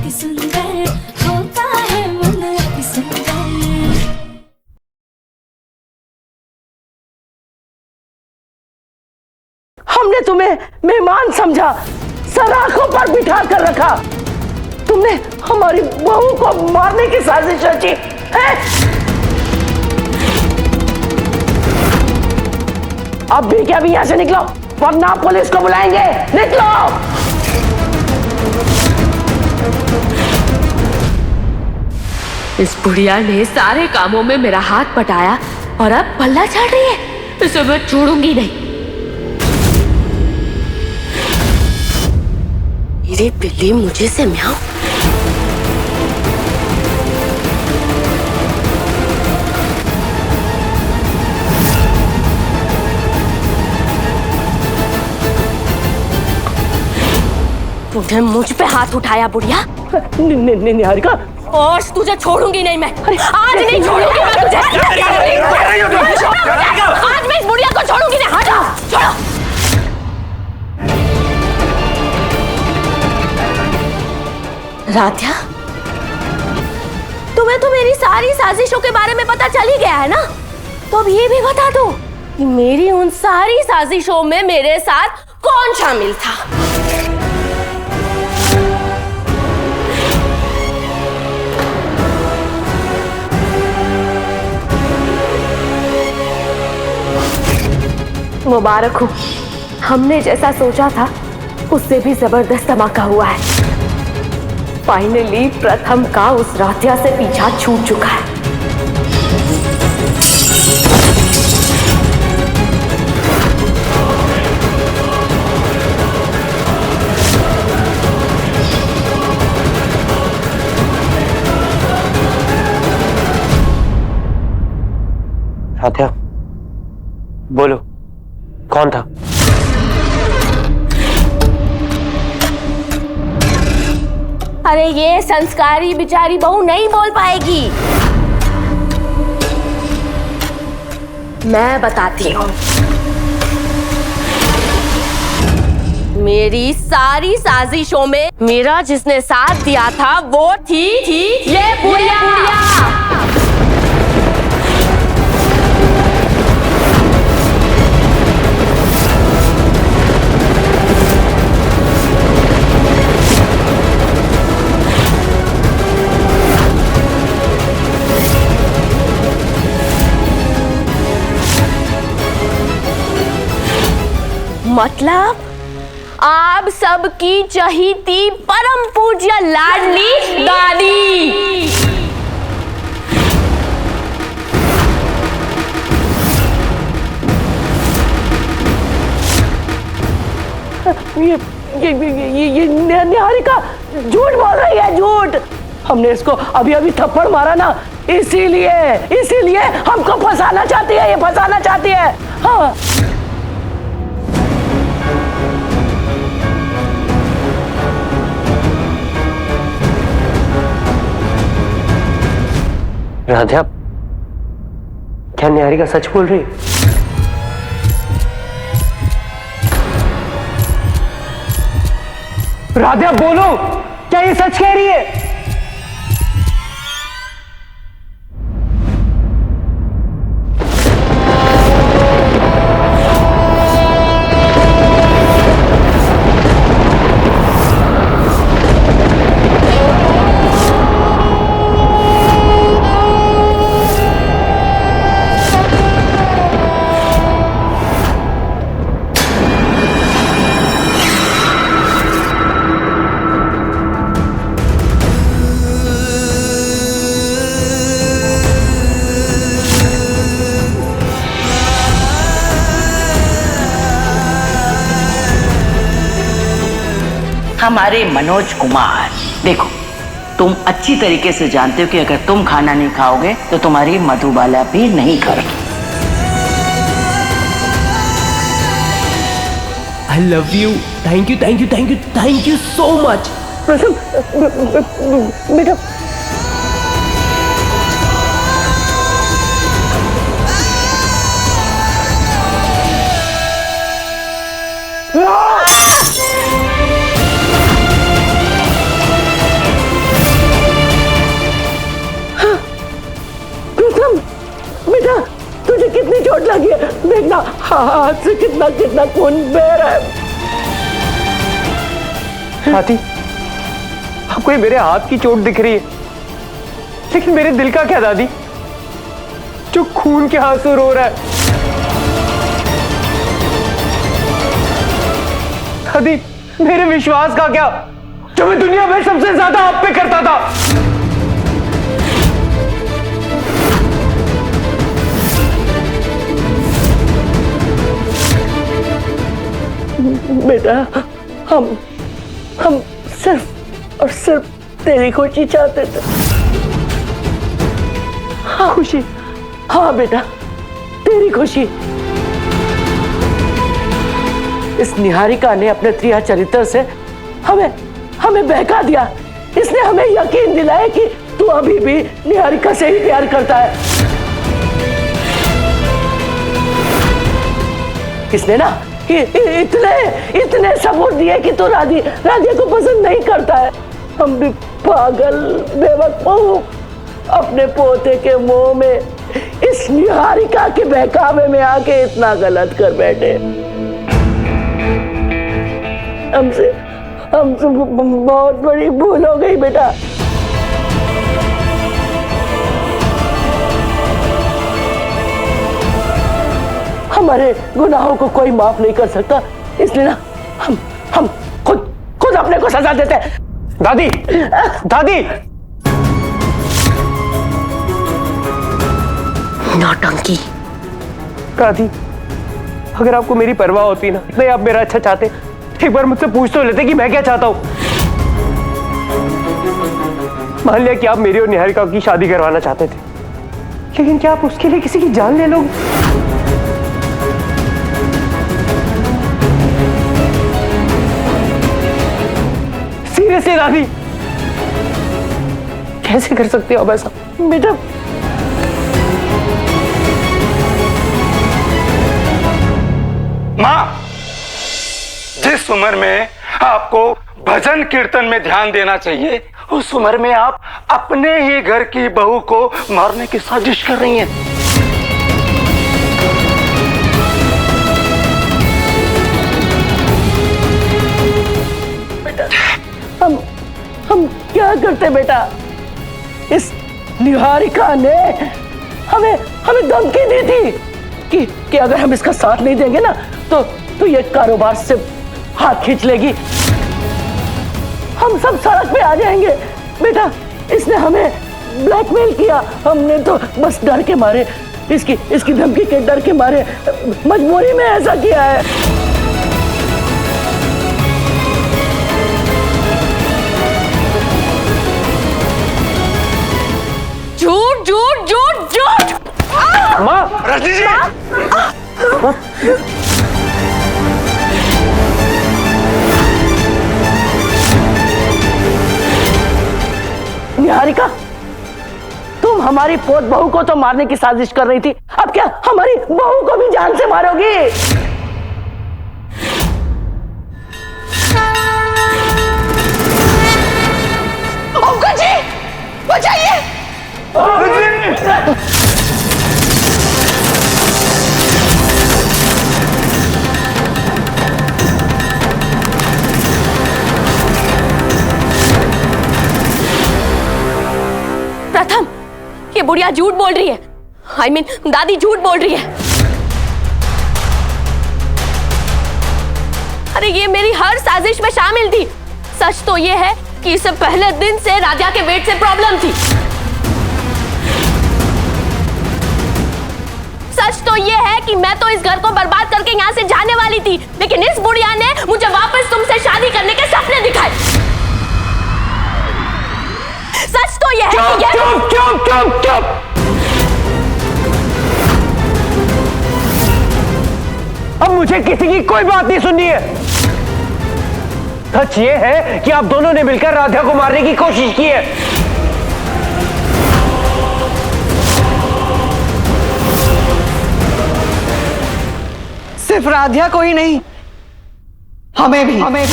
अति सुंदर होता है मन अति सुंदर। हमने तुम्हें मेहमान समझा, सराखों पर बिठा कर रखा, तुमने हमारी बहू को मारने की साजिश रची है? अब भी क्या भी यहाँ से निकलो, वरना पुलिस को बुलाएंगे। निकलो। इस बुढ़िया ने सारे कामों में मेरा हाथ पटाया और अब पल्ला झाड़ रही है। इसे मैं छोड़ूंगी नहीं। मेरी बिल्ली मुझे से म्याऊं। तुझे मुझ पे हाथ उठाया बुढ़िया। निहारिका, आज तुझे छोड़ूंगी नहीं मैं। आज नहीं छोड़ूंगी मैं तुझे। आज मैं इस बुढ़िया को छोड़ूंगी नहीं। हटो, छोड़ो। राध्या, तुम्हें तो मेरी सारी साजिशों के बारे में पता चल ही गया है ना? तो अब ये भी बता दो कि मेरी उन सारी साजिशों में मेरे साथ कौन शामिल था? मुबारक हो, हमने जैसा सोचा था उससे भी जबरदस्त धमाका हुआ है। फाइनली प्रथम का उस राध्या से पीछा छूट चुका है। राध्या, बोलो, कौन था? अरे ये संस्कारी बिचारी बहू नहीं बोल पाएगी। मैं बताती हूँ। मेरी सारी साजिशों में मेरा जिसने साथ दिया था वो थी ये बुढ़िया। मतलब आप सबकी चहीती परम पूज्य लाडली दादी। ये निहारिका झूठ बोल रही है, झूठ। हमने इसको अभी अभी थप्पड़ मारा ना, इसीलिए हमको फंसाना चाहती है, ये फंसाना चाहती है। हाँ, राध्या, क्या निहारिका सच बोल रही? राध्या बोलो, क्या ये सच कह रही है? हमारे मनोज कुमार, देखो, तुम अच्छी तरीके से जानते हो कि अगर तुम खाना नहीं खाओगे तो तुम्हारी मधुबाला भी नहीं खाएगी। I love you. Thank you, thank you, thank you, thank you so much. बेटा, हाथ से कितना कितना खून बह रहा है। दादी, आपको ये मेरे हाथ की चोट दिख रही है, लेकिन मेरे दिल का क्या दादी, जो खून के आंसू रो रहा है। दादी, मेरे विश्वास का क्या, जो मैं दुनिया में सबसे ज्यादा आप पे करता था। बेटा, हम सिर्फ और सिर्फ तेरी खुशी चाहते थे। हाँ, खुशी। हाँ बेटा, तेरी खुशी। इस निहारिका ने अपने त्रिया चरित्र से हमें बहका दिया। इसने हमें यकीन दिलाया कि तू अभी भी निहारिका से ही प्यार करता है। इसने ना इतने सबूत दिए कि तू राधिया को पसंद नहीं करता है। हम भी पागल बेवकूफ अपने पोते के मुंह में इस निहारिका के बहकावे में आके इतना गलत कर बैठे। हमसे बहुत बड़ी भूल हो गई बेटा। हमारे गुनाहों को कोई माफ नहीं कर सकता, इसलिए ना हम खुद अपने को सजा देते हैं। दादी, दादी, नौटंकी। दादी, अगर आपको मेरी परवाह होती ना, नहीं आप मेरा अच्छा चाहते, एक बार मुझसे पूछ तो लेते कि मैं क्या चाहता हूं। मान लिया कि आप मेरी और निहारिका की शादी करवाना चाहते थे, लेकिन क्या आप उसके लिए किसी की जान ले लोगे? सीरियसली दादी, कैसे कर सकते हो आप ऐसा? बेटा, माँ, जिस उम्र में आपको भजन कीर्तन में ध्यान देना चाहिए, उस उम्र में आप अपने ही घर की बहू को मारने की साजिश कर रही हैं। बेटा, हम क्या करते बेटा? इस निहारिका ने हमें धमकी दी थी कि अगर हम इसका साथ नहीं देंगे ना तो ये कारोबार से हाथ खींच लेगी, हम सब सड़क पे आ जाएंगे। बेटा, इसने हमें ब्लैकमेल किया। हमने तो बस डर के मारे, इसकी धमकी के डर के मारे मजबूरी में ऐसा किया है। झूठ झूठ झूठ झूठ। माँ, रजनी जी, निहारिका, तुम हमारी पोत बहू को तो मारने की साजिश कर रही थी, अब क्या हमारी बहू को भी जान से मारोगी? अंकल जी, बचाइए! प्रथम, ये बुढ़िया झूठ बोल रही है। I mean, दादी झूठ बोल रही है। अरे ये मेरी हर साजिश में शामिल थी। सच तो ये है कि इसे पहले दिन से राजा के वेट से प्रॉब्लम थी। सच तो ये है कि मैं तो इस घर को बर्बाद करके यहाँ से जाने वाली थी, लेकिन इस बुढ़िया ने मुझे वापस तुमसे शादी करने के सपने दिखाए। सच तो ये है कि चुप। अब मुझे किसी की कोई बात नहीं सुननी है। सच ये है कि आप दोनों ने मिलकर राधा को मारने की कोशिश की है। सिर्फ राधिया को ही नहीं, हमें भी। हमें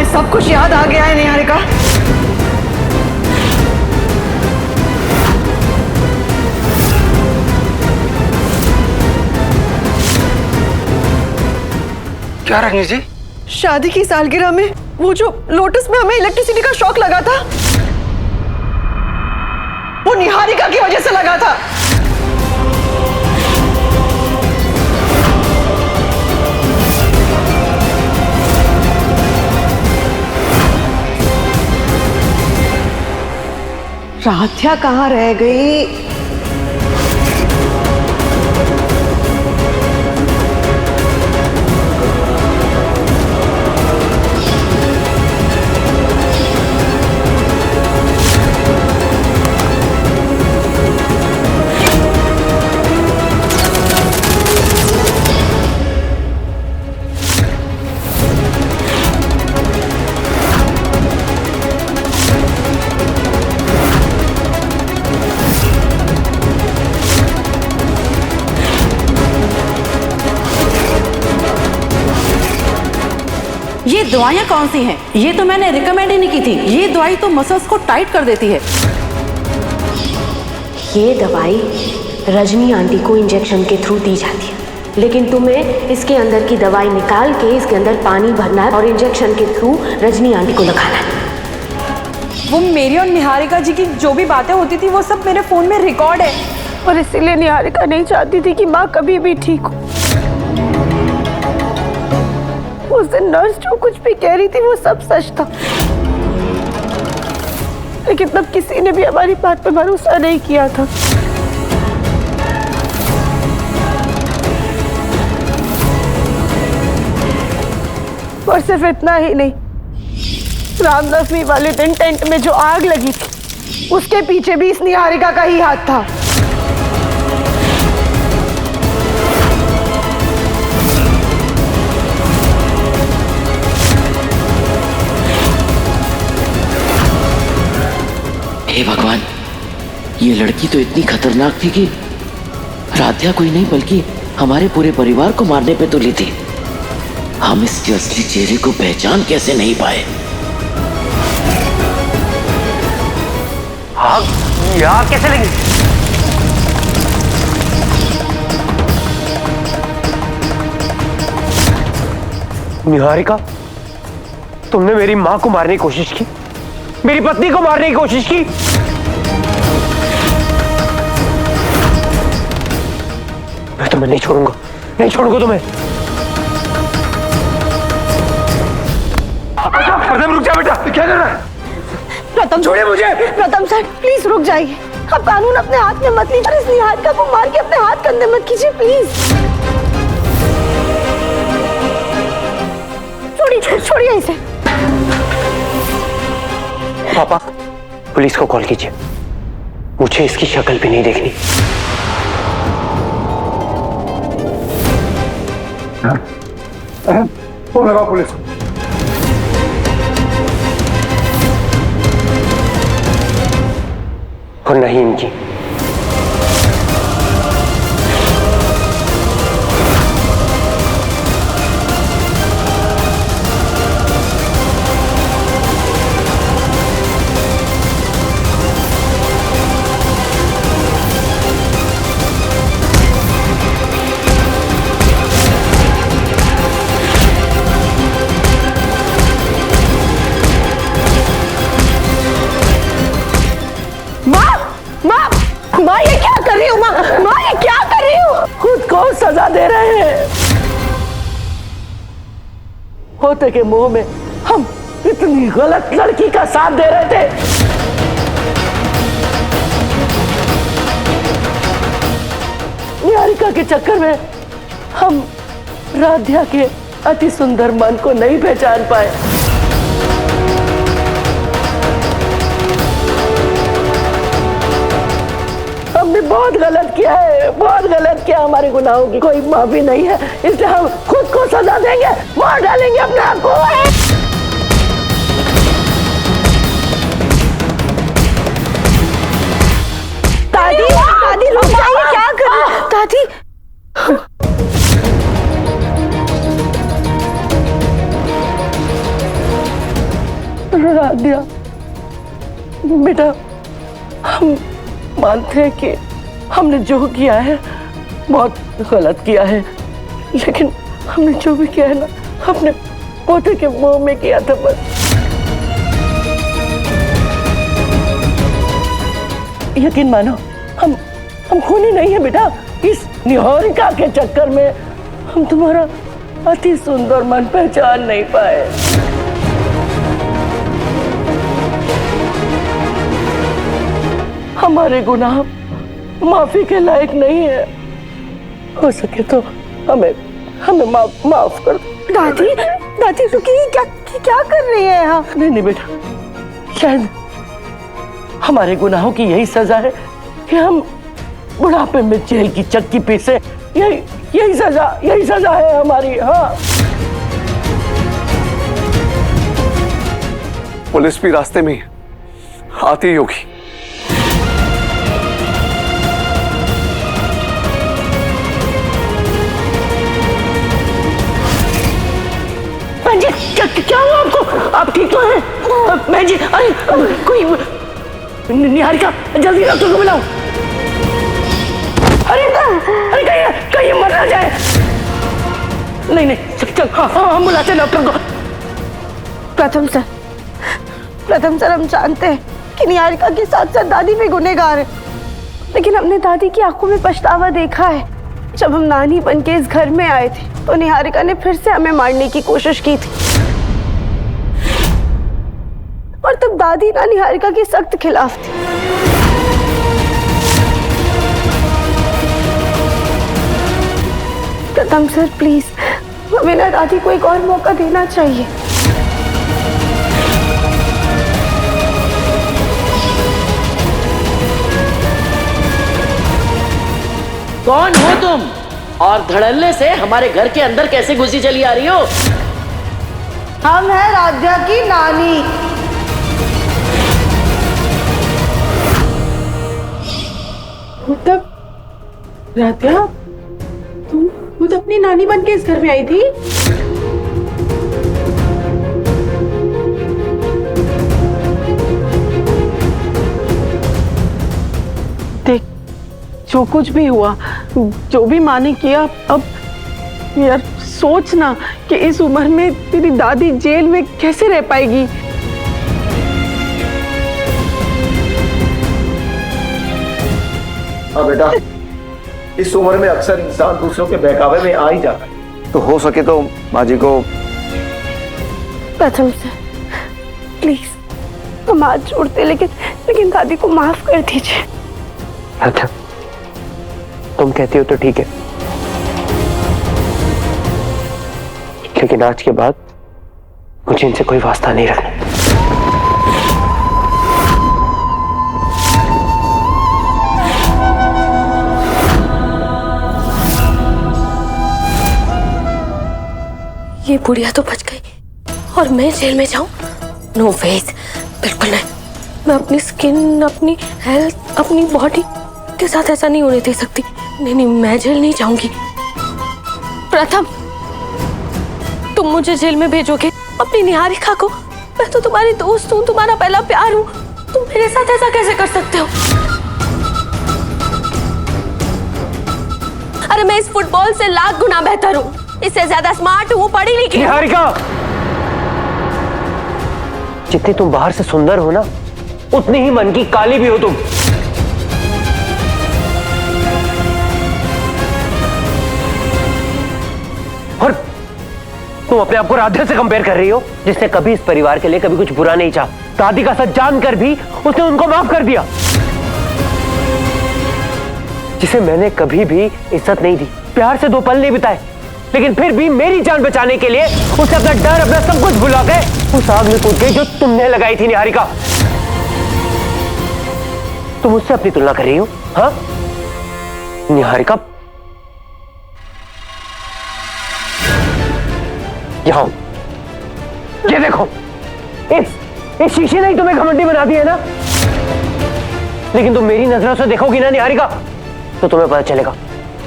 सब कुछ याद आ गया है निहारिका। क्या रजनी जी? शादी की सालगिरह में वो जो लोटस में हमें इलेक्ट्रिसिटी का शॉक लगा था, वो निहारिका की वजह से लगा था। राध्या कहाँ रह गई? ये दवाइयाँ कौन सी हैं? ये तो मैंने रिकमेंड ही नहीं की थी। ये दवाई तो मसल्स को टाइट कर देती है। ये दवाई रजनी आंटी को इंजेक्शन के थ्रू दी जाती है, लेकिन तुम्हें इसके अंदर की दवाई निकाल के इसके अंदर पानी भरना है और इंजेक्शन के थ्रू रजनी आंटी को लगाना है। वो मेरी और निहारिका जी की जो भी बातें होती थी वो सब मेरे फोन में रिकॉर्ड है, और इसीलिए निहारिका नहीं चाहती थी कि माँ कभी भी ठीक हो। उस दिन नर्स जो कुछ भी कह रही थी वो सब सच था, लेकिन तब किसी ने भी हमारी बात पे भरोसा नहीं किया था। और सिर्फ इतना ही नहीं, रामनवमी वाले दिन टेंट में जो आग लगी थी उसके पीछे भी इस निहारिका का ही हाथ था। हे भगवान, ये लड़की तो इतनी खतरनाक थी कि राध्या कोई नहीं बल्कि हमारे पूरे परिवार को मारने पे तुली थी। हम इसके असली चेहरे को पहचान कैसे नहीं पाए? आग यहाँ कैसे लगी? निहारिका, तुमने मेरी माँ को मारने की कोशिश की, मेरी पत्नी को मारने की कोशिश की। मैं तुम्हें नहीं छोड़ूंगा, नहीं छोड़ूंगा तुम्हें। प्रथम रुक जा बेटा, क्या कर रहा है? प्रथम छोड़िए मुझे। प्रथम सर प्लीज रुक जाइए, अब कानून अपने हाथ में मत लीजिए। इस निहारिका को मार के अपने हाथ कंधे मत कीजिए प्लीज। छोड़िए इसे। पापा, पुलिस को कॉल कीजिए, मुझे इसकी शक्ल भी नहीं देखनी। फोन लगाओ पुलिस को। और नहीं इनकी। माँ ये क्या कर रही हो? माँ ये क्या कर रही हो? खुद को सजा दे रहे हैं। होते के मुंह में हम इतनी गलत लड़की का साथ दे रहे थे। निहारिका के चक्कर में हम राध्या के अति सुंदर मन को नहीं पहचान पाए। हमने बहुत गलत किया है, बहुत गलत किया। हमारे गुनाहों की कोई माफी नहीं है, इसलिए हम खुद को सजा देंगे, मार डालेंगे अपने आप को। दादी, दादी रुक जाइए, क्या कर रही हो? दादी राध्या बेटा, हम मानते हैं कि हमने जो किया है बहुत गलत किया है, लेकिन हमने जो भी किया है ना, अपने पोते के मुंह में किया था बस। यकीन मानो हम खूनी नहीं है बेटा। इस निहारिका के चक्कर में हम तुम्हारा अति सुंदर मन पहचान नहीं पाए। हमारे गुनाह माफी के लायक नहीं है। हो सके तो हमें माफ कर दो। दादी रुकिए, क्या कर रही है यहाँ? नहीं बेटा, शायद हमारे गुनाहों की यही सजा है कि हम बुढ़ापे में जेल की चक्की पीसे। यही सजा है हमारी। हाँ, पुलिस भी रास्ते में आती ही होगी। क्या हुआ आपको? आप ठीक तो हैं? मैं जी, अरे कोई निहारिका, जल्दी डॉक्टर को बुलाओ। अरे कहीं मर ना जाए। नहीं चल, हम बुलाते हैं डॉक्टर को। प्रथम सर, हम जानते हैं कि निहारिका के साथ साथ दादी भी गुनहगार है, लेकिन हमने दादी की आंखों में पछतावा देखा है। जब हम नानी बन के इस घर में आए थे तो निहारिका ने फिर से हमें मारने की कोशिश की थी, और तब दादी ना निहारिका के सख्त खिलाफ थी। प्रथम सर, प्लीज हमें ना दादी को एक और मौका देना चाहिए। कौन हो तुम और धड़ल्ले से हमारे घर के अंदर कैसे घुसी चली आ रही हो? हम हैं राध्या की नानी। मतलब राध्या, तुम खुद अपनी नानी बन के इस घर में आई थी? देख, जो कुछ भी हुआ, जो भी माँ ने किया, अब यार सोच ना कि इस उम्र में तेरी दादी जेल में कैसे रह पाएगी। हाँ बेटा, इस उम्र में अक्सर इंसान दूसरों के बहकावे में आ ही जाता है, तो हो सके तो माँ जी को। प्रथम से प्लीज, हम हाथ जोड़ते, लेकिन दादी को माफ कर दीजिए। अच्छा, तुम कहती हो तो ठीक है, लेकिन आज के बाद मुझे इनसे कोई वास्ता नहीं रखना। ये बुढ़िया तो बच गई और मैं जेल में जाऊं? नो वेज, बिल्कुल नहीं। मैं अपनी स्किन, अपनी हेल्थ, अपनी बॉडी के साथ ऐसा नहीं होने दे सकती। नहीं, मैं जेल नहीं जाऊंगी। प्रथम, तुम मुझे जेल में भेजोगे अपनी निहारिका को? मैं तो तुम्हारी दोस्त हूँ, तुम्हारा पहला प्यार हूँ। तुम मेरे साथ ऐसा कैसे कर सकते हो? अरे मैं इस फुटबॉल से लाख गुना बेहतर हूँ, इससे ज्यादा स्मार्ट हूँ, पढ़ी लिखी। निहारिका, जितनी तुम बाहर से सुंदर हो ना, उतनी ही मन की काली भी हो तुम। और तुम अपने आप को राध्या से कंपेयर कर रही हो, जिसने कभी इस परिवार के लिए कभी कुछ बुरा नहीं चाहा। दादी का सच जानकर भी उसने उनको माफ कर दिया, जिसे मैंने कभी भी इज्जत नहीं दी, प्यार से 2 पल नहीं बिताए, लेकिन फिर भी मेरी जान बचाने के लिए उसे अपना डर, अपना सब कुछ भुला के उस आग में कूद गई जो तुमने लगाई थी। निहारिका, तुम मुझसे अपनी तुलना कर रही हो? हाँ निहारिका, यहाँ ये देखो, इस शीशे ने ही तुम्हें घमंडी बना दी है ना, लेकिन तुम मेरी नजरों से देखोगी ना निहारिका, तो तुम्हें पता चलेगा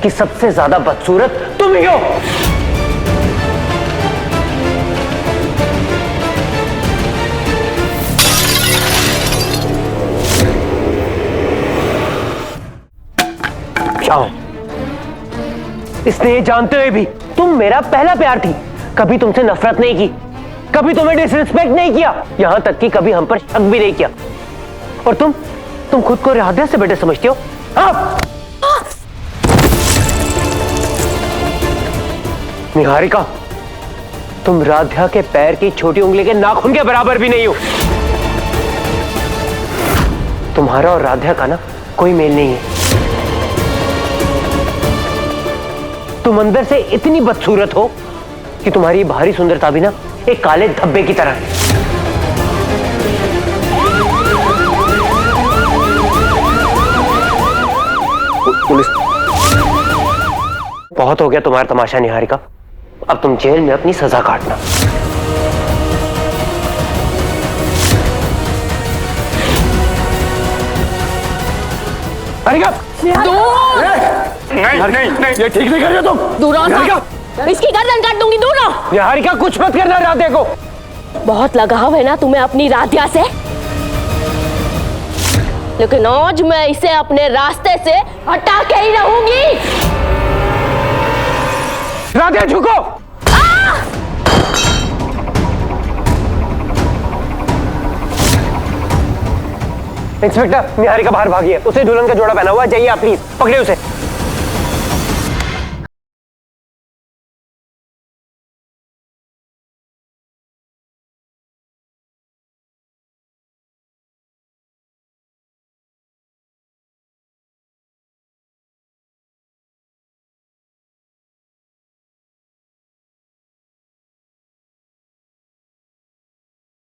कि सबसे ज्यादा बदसूरत तुम ही हो। क्यों? इसने ये जानते हुए भी तुम मेरा पहला प्यार थी, कभी तुमसे नफरत नहीं की, कभी तुम्हें डिसरिस्पेक्ट नहीं किया, यहां तक कि कभी हम पर शक भी नहीं किया। और तुम खुद को राधा से बेटर समझती हो? निहारिका, तुम राधा के पैर की छोटी उंगली के नाखून के बराबर भी नहीं हो। तुम्हारा और राधा का ना कोई मेल नहीं है। तुम अंदर से इतनी बदसूरत हो कि तुम्हारी बाहरी सुंदरता भी ना एक काले धब्बे की तरह है। पुलिस, बहुत हो गया तुम्हारा तमाशा निहारिका, अब तुम जेल में अपनी सजा काटना। नहीं, ये ठीक नहीं कर रहे हो तुम। दूर रहो, इसकी गर्दन काट दूंगी, दूर रहो। निहारिका, कुछ मत करना राधे को। बहुत लगाव है ना तुम्हें अपनी राधिया से, लेकिन आज मैं इसे अपने रास्ते से हटा के ही रहूंगी। राधे झुको। इंस्पेक्टर, निहारिका बाहर भागी है, उसे दुल्हन का जोड़ा पहना हुआ है, जाइए आप प्लीज, पकड़े उसे।